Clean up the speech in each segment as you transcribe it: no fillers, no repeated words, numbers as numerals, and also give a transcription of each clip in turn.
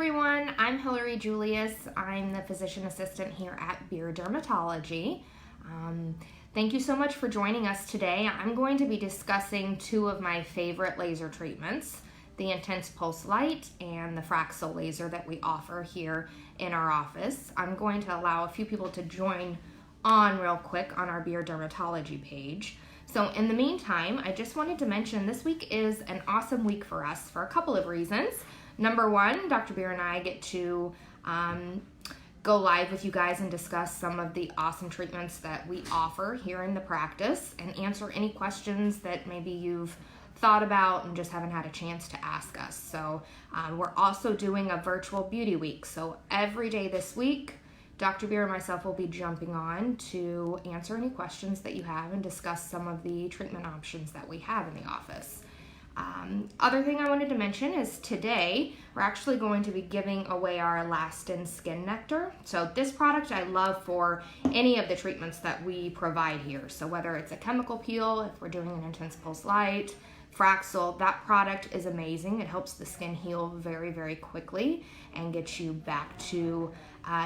everyone, I'm Hillary Julius. I'm the physician assistant here at Beer Dermatology. Thank you so much for joining us today. I'm going to be discussing two of my favorite laser treatments, the Intense Pulse Light and the Fraxel Laser that we offer here in our office. I'm going to allow a few people to join on real quick on our Beer Dermatology page. So in the meantime, I just wanted to mention this week is an awesome week for us for a couple of reasons. Number one, Dr. Beer and I get to go live with you guys and discuss some of the awesome treatments that we offer here in the practice and answer any questions that maybe you've thought about and just haven't had a chance to ask us. So we're also doing a virtual beauty week. So every day this week, Dr. Beer and myself will be jumping on to answer any questions that you have and discuss some of the treatment options that we have in the office. Other thing I wanted to mention is today we're actually going to be giving away our Elastin Skin Nectar. So this product I love for any of the treatments that we provide here. So whether it's a chemical peel, if we're doing an Intense Pulse Light, Fraxel, that product is amazing. It helps the skin heal very, very quickly and gets you back to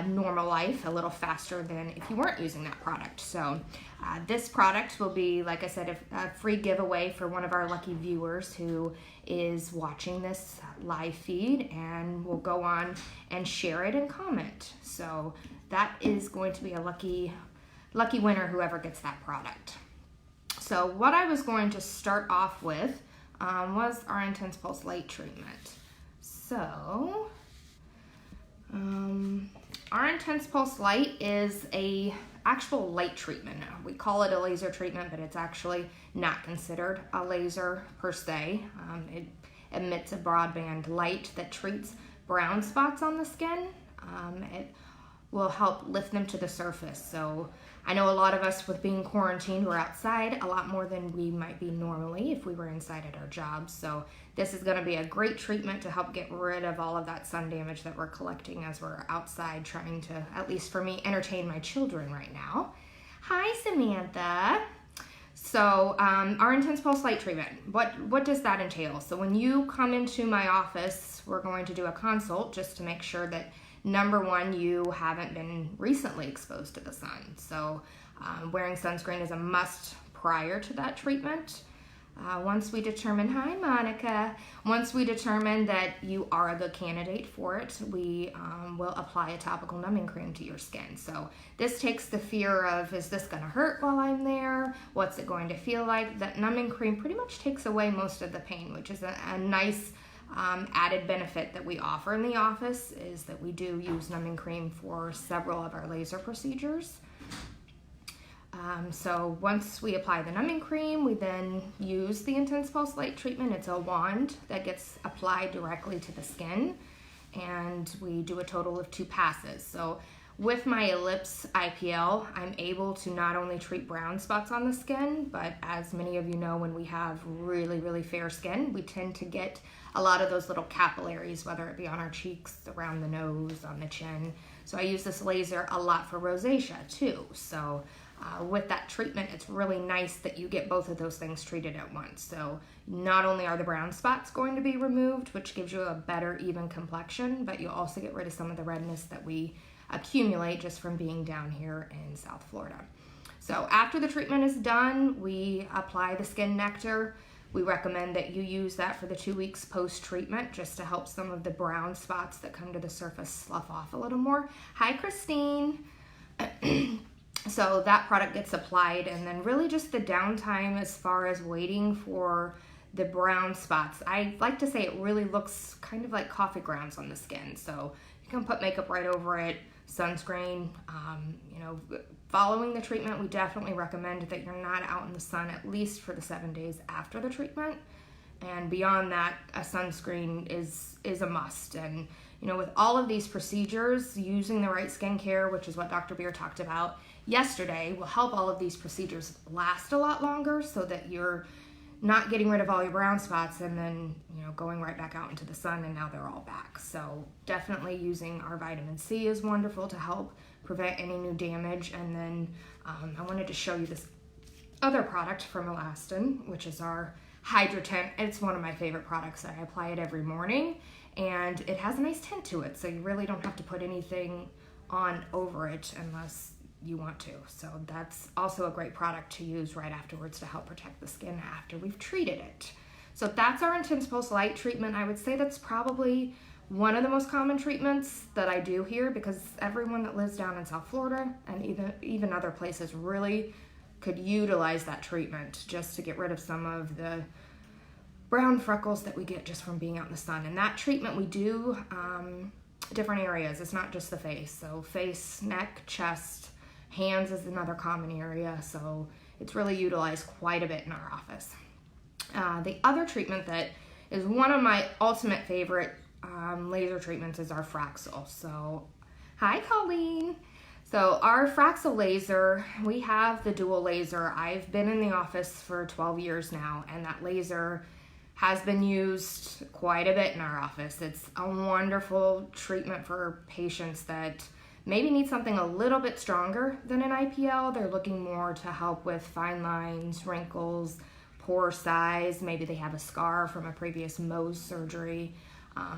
normal life a little faster than if you weren't using that product. So this product will be, like I said, a free giveaway for one of our lucky viewers who is watching this live feed and will go on and share it and comment. So that is going to be a lucky winner, whoever gets that product. So what I was going to start off with was our Intense Pulse Light treatment. So our Intense Pulse Light is a actual light treatment. We call it a laser treatment, but it's actually not considered a laser per se. It emits a broadband light that treats brown spots on the skin. It will help lift them to the surface. So I know a lot of us with being quarantined, we're outside a lot more than we might be normally if we were inside at our jobs. So this is going to be a great treatment to help get rid of all of that sun damage that we're collecting as we're outside trying to, at least for me, entertain my children right now. Hi, Samantha. So our Intense Pulse Light treatment, what does that entail? So when you come into my office, we're going to do a consult just to make sure that number one, you haven't been recently exposed to the sun. So wearing sunscreen is a must prior to that treatment. Once we determine, hi Monica, once we determine that you are a good candidate for it, we will apply a topical numbing cream to your skin. So this takes the fear of, is this gonna hurt while I'm there? What's it going to feel like? That numbing cream pretty much takes away most of the pain, which is a nice added benefit that we offer in the office, is that we do use numbing cream for several of our laser procedures. So once we apply the numbing cream, we then use the Intense Pulse Light treatment. It's a wand that gets applied directly to the skin, and we do a total of 2 passes. So with my Ellipse IPL, I'm able to not only treat brown spots on the skin, but as many of you know, when we have really, really fair skin, we tend to get a lot of those little capillaries, whether it be on our cheeks, around the nose, on the chin. So I use this laser a lot for rosacea too. So with that treatment, it's really nice that you get both of those things treated at once. So not only are the brown spots going to be removed, which gives you a better even complexion, but you also get rid of some of the redness that we accumulate just from being down here in South Florida. So after the treatment is done, we apply the Skin Nectar. We recommend that you use that for the 2 weeks post-treatment just to help some of the brown spots that come to the surface slough off a little more. Hi, Christine. So that product gets applied, and then really just the downtime as far as waiting for the brown spots. I like to say it really looks kind of like coffee grounds on the skin. So you can put makeup right over it, sunscreen. Following the treatment, we definitely recommend that you're not out in the sun at least for the 7 days after the treatment. And beyond that, a sunscreen is a must. And with all of these procedures, using the right skincare, which is what Dr. Beer talked about yesterday, will help all of these procedures last a lot longer so that you're not getting rid of all your brown spots and then going right back out into the sun and now they're all back. So definitely using our vitamin C is wonderful to help prevent any new damage. And then I wanted to show you this other product from Elastin, which is our Hydrotent. It's one of my favorite products. I apply it every morning, and it has a nice tint to it, so you really don't have to put anything on over it unless you want to. So that's also a great product to use right afterwards to help protect the skin after we've treated it. So that's our intense pulse light treatment. I would say that's probably one of the most common treatments that I do here, because everyone that lives down in South Florida and even other places really could utilize that treatment just to get rid of some of the brown freckles that we get just from being out in the sun. And that treatment we do different areas. It's not just the face. So face, neck, chest, hands is another common area. So it's really utilized quite a bit in our office. The other treatment that is one of my ultimate favorite laser treatments is our Fraxel. So, hi Colleen. So our Fraxel laser, we have the dual laser. I've been in the office for 12 years now, and that laser has been used quite a bit in our office. It's a wonderful treatment for patients that maybe need something a little bit stronger than an IPL. They're looking more to help with fine lines, wrinkles, pore size. Maybe they have a scar from a previous Mohs surgery.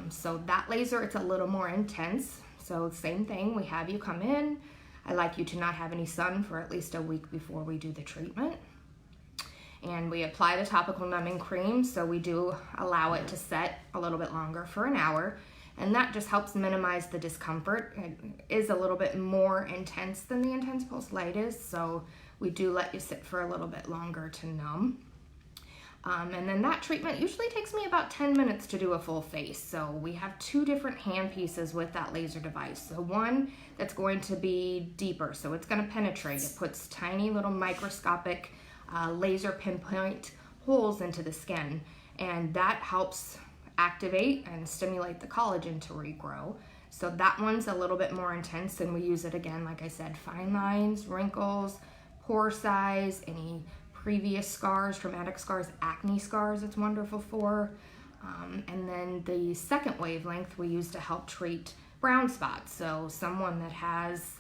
So that laser, it's a little more intense. So same thing, we have you come in. I like you to not have any sun for at least a week before we do the treatment. And we apply the topical numbing cream, so we do allow it to set a little bit longer for an hour. And that just helps minimize the discomfort. It is a little bit more intense than the intense pulse light is, so we do let you sit for a little bit longer to numb. And then that treatment usually takes me about 10 minutes to do a full face. So we have two different hand pieces with that laser device. So one that's going to be deeper, so it's going to penetrate. It puts tiny little microscopic laser pinpoint holes into the skin, and that helps activate and stimulate the collagen to regrow. So that one's a little bit more intense, and we use it again, like I said, fine lines, wrinkles, pore size, any previous scars, traumatic scars, acne scars, it's wonderful for. And then the second wavelength we use to help treat brown spots. So someone that has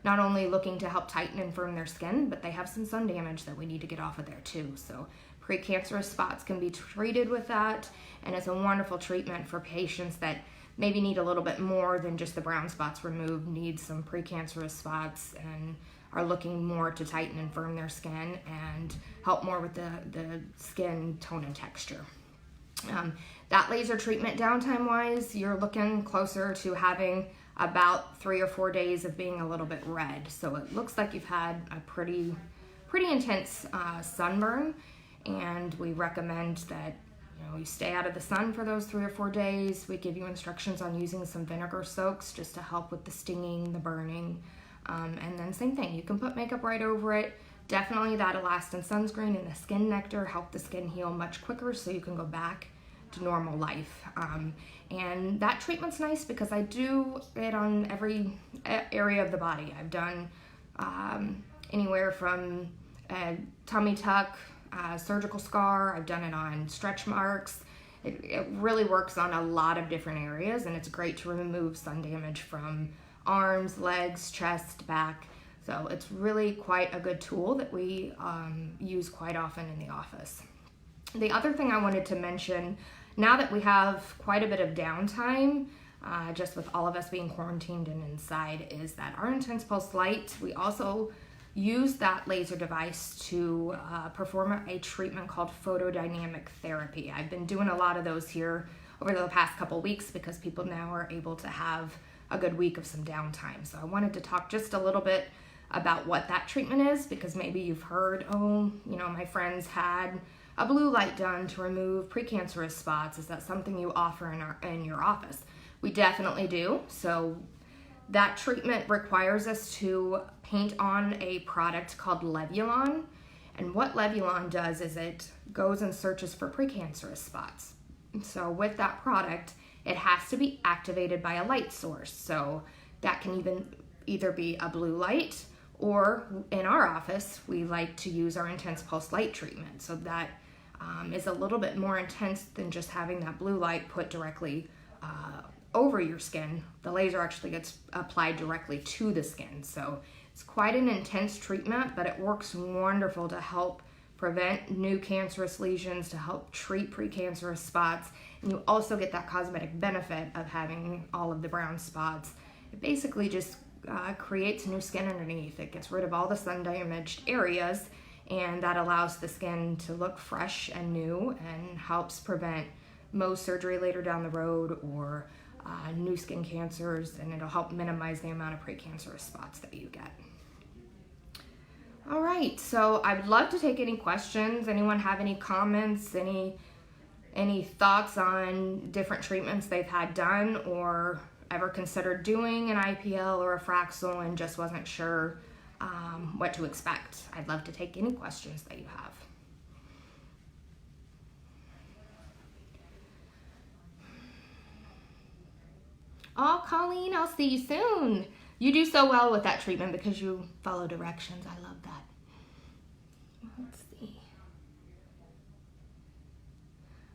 not only looking to help tighten and firm their skin, but they have some sun damage that we need to get off of there too. So precancerous spots can be treated with that, and it's a wonderful treatment for patients that maybe need a little bit more than just the brown spots removed, need some precancerous spots, and are looking more to tighten and firm their skin and help more with the skin tone and texture. That laser treatment, downtime wise, you're looking closer to having about 3 or 4 days of being a little bit red. So it looks like you've had a pretty intense sunburn, and we recommend that you stay out of the sun for those 3 or 4 days. We give you instructions on using some vinegar soaks just to help with the stinging, the burning. And then same thing, you can put makeup right over it. Definitely that elastin sunscreen and the skin nectar help the skin heal much quicker, so you can go back to normal life. And that treatment's nice because I do it on every area of the body. I've done anywhere from a tummy tuck, surgical scar. I've done it on stretch marks. It really works on a lot of different areas, and it's great to remove sun damage from arms, legs, chest, back. So it's really quite a good tool that we use quite often in the office. The other thing I wanted to mention, now that we have quite a bit of downtime, just with all of us being quarantined and inside, is that our intense pulse light, we also use that laser device to perform a treatment called photodynamic therapy. I've been doing a lot of those here over the past couple weeks because people now are able to have a good week of some downtime. So I wanted to talk just a little bit about what that treatment is, because maybe you've heard, my friends had a blue light done to remove precancerous spots. Is that something you offer in your office? We definitely do. So that treatment requires us to paint on a product called Levulon. And what Levulon does is it goes and searches for precancerous spots. So with that product, it has to be activated by a light source. So that can either be a blue light, or in our office, we like to use our intense pulse light treatment. So that is a little bit more intense than just having that blue light put directly over your skin. The laser actually gets applied directly to the skin. So it's quite an intense treatment, but it works wonderful to help prevent new cancerous lesions, to help treat precancerous spots. You also get that cosmetic benefit of having all of the brown spots. It basically just creates new skin underneath. It gets rid of all the sun damaged areas, and that allows the skin to look fresh and new and helps prevent Mohs surgery later down the road or new skin cancers, and it'll help minimize the amount of precancerous spots that you get. All right, so I would love to take any questions. Anyone have any comments, any thoughts on different treatments they've had done or ever considered doing an IPL or a Fraxel and just wasn't sure what to expect? I'd love to take any questions that you have. Oh, Colleen, I'll see you soon. You do so well with that treatment because you follow directions. I love that. Let's see.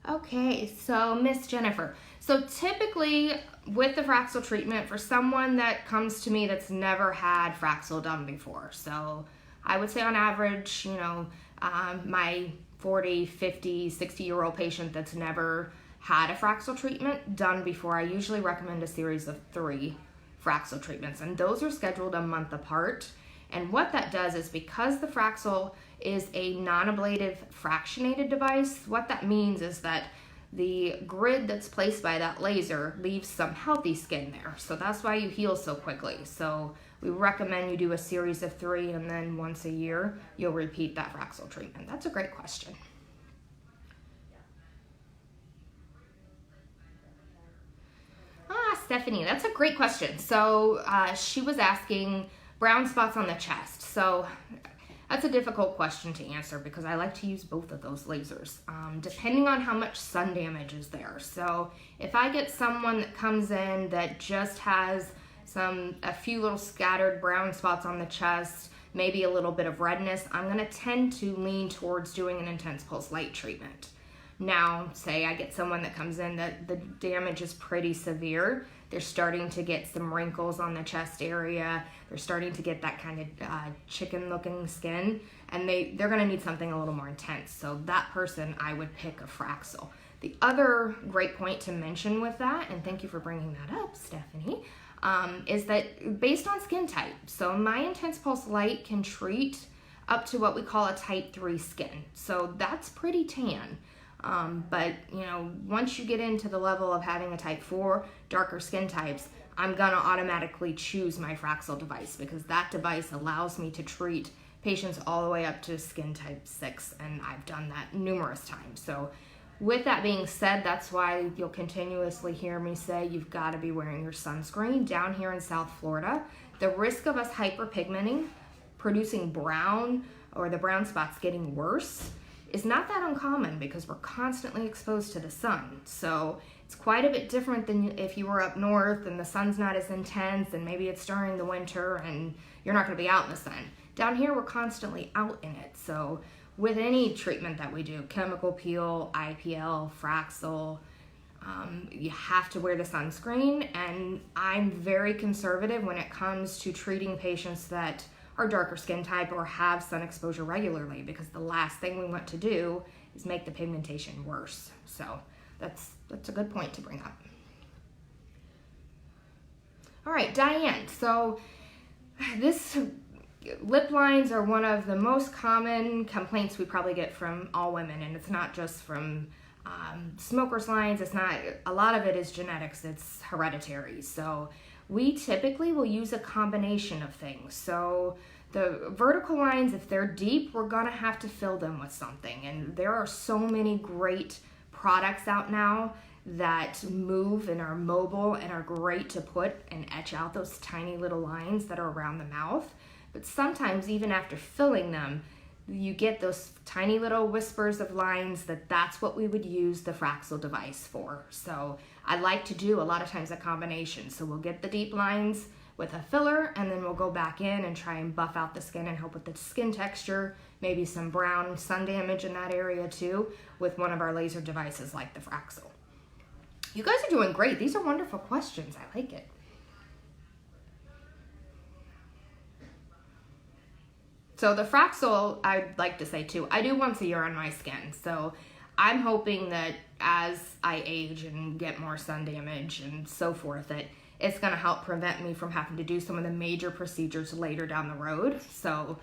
Okay, so Miss Jennifer. So typically with the Fraxel treatment, for someone that comes to me that's never had Fraxel done before, so I would say on average, my 40, 50, 60-year-old patient that's never had a Fraxel treatment done before, I usually recommend a series of 3 Fraxel treatments, and those are scheduled a month apart. And what that does is, because the Fraxel is a non-ablative fractionated device, what that means is that the grid that's placed by that laser leaves some healthy skin there. So that's why you heal so quickly. So we recommend you do a series of 3, and then once a year, you'll repeat that Fraxel treatment. That's a great question. Stephanie, that's a great question. So she was asking brown spots on the chest. So that's a difficult question to answer because I like to use both of those lasers, depending on how much sun damage is there. So if I get someone that comes in that just has a few little scattered brown spots on the chest, maybe a little bit of redness, I'm going to tend to lean towards doing an intense pulse light treatment. Now, say I get someone that comes in that the damage is pretty severe. They're starting to get some wrinkles on the chest area. They're starting to get that kind of chicken-looking skin, and they're going to need something a little more intense. So that person, I would pick a Fraxel. The other great point to mention with that, and thank you for bringing that up, Stephanie, is that based on skin type. So my intense pulse light can treat up to what we call a type 3 skin. So that's pretty tan. But once you get into the level of having a type 4, darker skin types, I'm gonna automatically choose my Fraxel device because that device allows me to treat patients all the way up to skin type 6, and I've done that numerous times. So with that being said, that's why you'll continuously hear me say you've got to be wearing your sunscreen. Down here in South Florida, the risk of us hyperpigmenting, producing brown, or the brown spots getting worse, is not that uncommon because we're constantly exposed to the sun. So it's quite a bit different than if you were up north and the sun's not as intense and maybe it's during the winter and you're not going to be out in the sun. Down here, we're constantly out in it. So with any treatment that we do, chemical peel, IPL, Fraxel, you have to wear the sunscreen. And I'm very conservative when it comes to treating patients that are darker skin type or have sun exposure regularly, because the last thing we want to do is make the pigmentation worse. So that's a good point to bring up. All right, Diane. So lip lines are one of the most common complaints we probably get from all women, and it's not just from smokers' lines. It's not, a lot of it is genetics, it's hereditary. So we typically will use a combination of things. So the vertical lines, if they're deep, we're gonna have to fill them with something. And there are so many great products out now that move and are mobile and are great to put and etch out those tiny little lines that are around the mouth. But sometimes even after filling them, you get those tiny little whispers of lines that's what we would use the Fraxel device for. So I like to do a lot of times a combination. So we'll get the deep lines with a filler, and then we'll go back in and try and buff out the skin and help with the skin texture, maybe some brown sun damage in that area too, with one of our laser devices like the Fraxel. You guys are doing great. These are wonderful questions. I like it. So the Fraxel, I'd like to say too, I do once a year on my skin. So I'm hoping that as I age and get more sun damage and so forth, that it's going to help prevent me from having to do some of the major procedures later down the road. So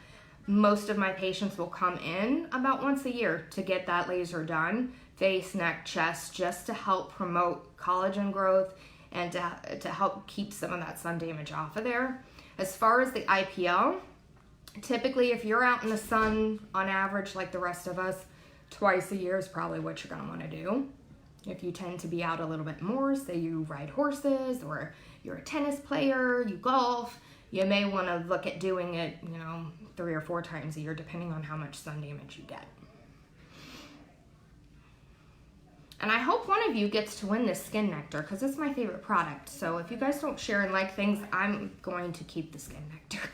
most of my patients will come in about once a year to get that laser done, face, neck, chest, just to help promote collagen growth and to help keep some of that sun damage off of there. As far as the IPL, typically if you're out in the sun on average like the rest of us, twice a year is probably what you're going to want to do. If you tend to be out a little bit more, say you ride horses or you're a tennis player, you golf, you may want to look at doing it, 3 or 4 times a year, depending on how much sun damage you get. And I hope one of you gets to win this Skin Nectar, because it's my favorite product. So if you guys don't share and like things, I'm going to keep the Skin Nectar.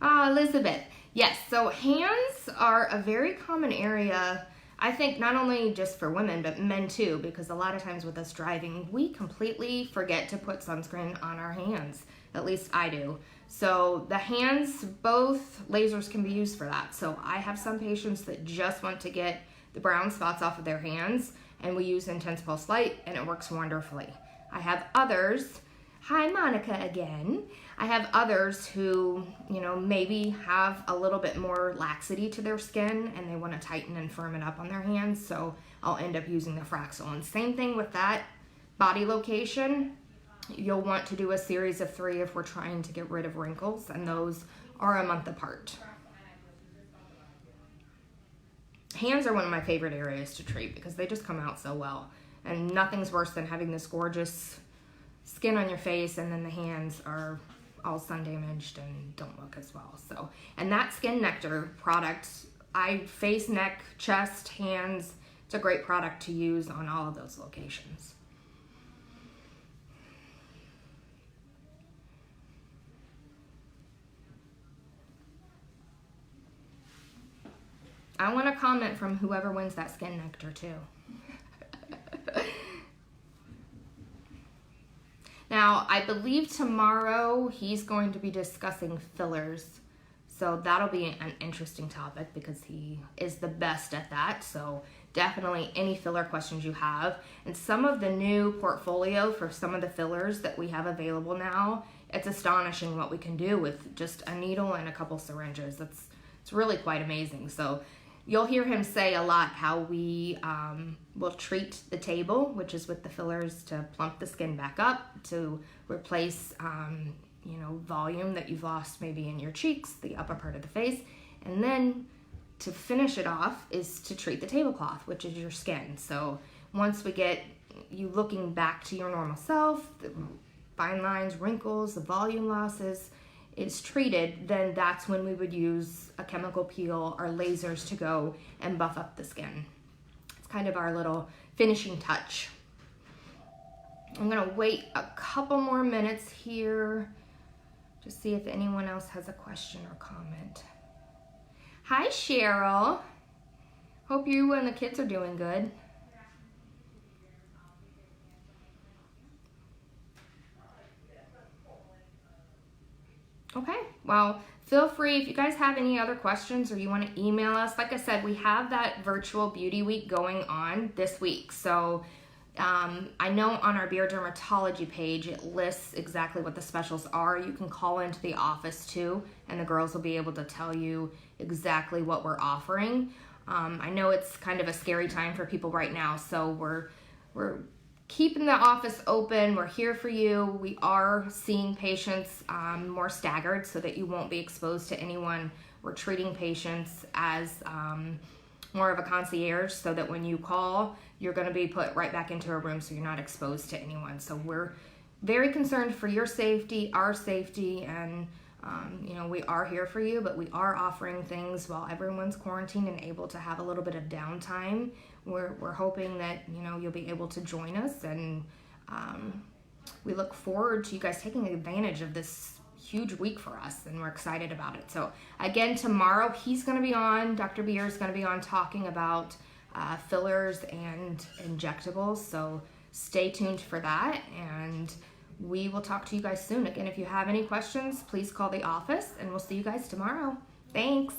Elizabeth. Yes, so hands are a very common area, I think, not only just for women, but men too, because a lot of times with us driving, we completely forget to put sunscreen on our hands. At least I do. So the hands, both lasers can be used for that. So I have some patients that just want to get the brown spots off of their hands, and we use intense pulse light, and it works wonderfully. I have others, hi Monica again, I have others who, maybe have a little bit more laxity to their skin and they want to tighten and firm it up on their hands, so I'll end up using the Fraxel. And same thing with that body location, you'll want to do a series of 3 if we're trying to get rid of wrinkles, and those are a month apart. Hands are one of my favorite areas to treat because they just come out so well. And nothing's worse than having this gorgeous skin on your face and then the hands are all sun damaged and don't look as well. So, and that Skin Nectar product, face, neck, chest, hands, it's a great product to use on all of those locations. I want a comment from whoever wins that Skin Nectar too. Now, I believe tomorrow he's going to be discussing fillers. So that'll be an interesting topic because he is the best at that. So definitely any filler questions you have. And some of the new portfolio for some of the fillers that we have available now, it's astonishing what we can do with just a needle and a couple syringes. It's really quite amazing. So you'll hear him say a lot how we will treat the table, which is with the fillers to plump the skin back up, to replace volume that you've lost maybe in your cheeks, the upper part of the face, and then to finish it off is to treat the tablecloth, which is your skin. So once we get you looking back to your normal self, the fine lines, wrinkles, the volume losses is treated, then that's when we would use a chemical peel or lasers to go and buff up the skin. It's kind of our little finishing touch. I'm gonna wait a couple more minutes here to see if anyone else has a question or comment. Hi Cheryl, hope you and the kids are doing good. Okay, well, feel free if you guys have any other questions or you want to email us. Like I said, we have that virtual beauty week going on this week. So I know on our Beer Dermatology page, it lists exactly what the specials are. You can call into the office too, and the girls will be able to tell you exactly what we're offering. I know it's kind of a scary time for people right now, so we're keeping the office open. We're here for you. We are seeing patients more staggered so that you won't be exposed to anyone. We're treating patients as more of a concierge so that when you call, you're going to be put right back into a room so you're not exposed to anyone. So we're very concerned for your safety, our safety, and we are here for you, but we are offering things while everyone's quarantined and able to have a little bit of downtime. We're hoping that you'll be able to join us, and we look forward to you guys taking advantage of this huge week for us, and we're excited about it. So again, tomorrow he's going to be on, Dr. Beer is going to be on talking about fillers and injectables, so stay tuned for that, and we will talk to you guys soon. Again, if you have any questions, please call the office, and we'll see you guys tomorrow. Thanks.